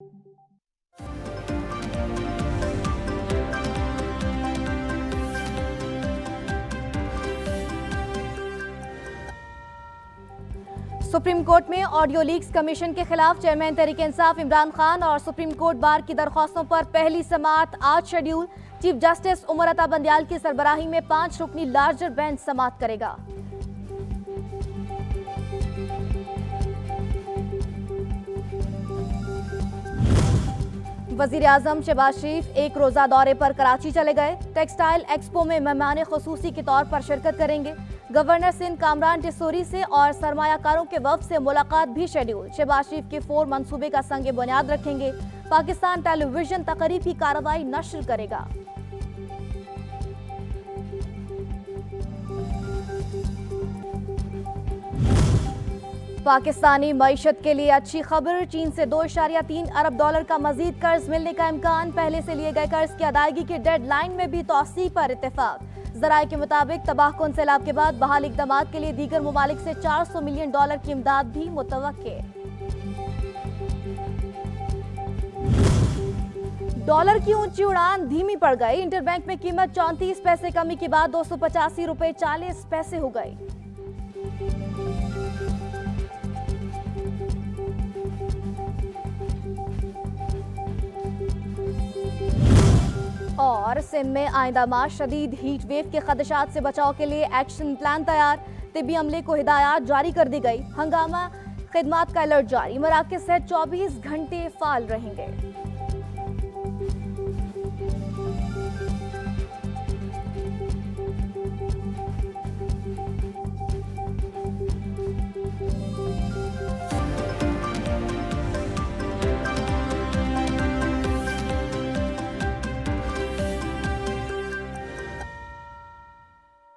Supreme court में audio leaks commission के खिलाफ चेयरमैन तहरीक इंसाफ इमरान खान और सुप्रीम कोर्ट बार की दरख्वास्तों पर पहली समाअत आज schedule. Chief justice Umar Ata Bandial की सरबराही में 5 रुकनी लार्जर बेंच समाअत करेगा। वजीर आजम शहबाज शरीफ एक रोजा दौरे पर कराची चले गए। टेक्सटाइल एक्सपो में मेहमान खुसूसी के तौर पर शिरकत करेंगे। गवर्नर सिंध कामरान टिसोरी से और सरमायाकारों के वफ्द से मुलाकात भी शेड्यूल। शहबाज शरीफ के 4 मंसूबे का संग बुनियाद रखेंगे। पाकिस्तान टेलीविजन तकरीब की कार्रवाई नश्र करेगा। पाकिस्तानी मईशत के लिए अच्छी खबर। चीन से $2.3 अरब का मजीद कर्ज मिलने का इम्कान। पहले से लिए गए कर्ज की अदायगी की डेडलाइन में भी तौसीक पर इत्तेफाक। जराये के मुताबिक तबाहकुन सैलाब के बाद बहाल इक़दामात के लिए दीगर ममालिक से $400 मिलियन की इमदाद भी मुतवक्के। डॉलर की ऊंची उड़ान धीमी पड़ गई। इंटरबैंक में कीमत 34 पैसे कमी के बाद $285.40 हो गई। और सिंध में आइंदा माह शदीद हीट वेव के खदशात से बचाव के लिए एक्शन प्लान तैयार। तिब्बी अमले को हिदायत जारी कर दी गई। हंगामा खिदमात का अलर्ट जारी। मराकज़ सहित 24 घंटे फाल रहेंगे।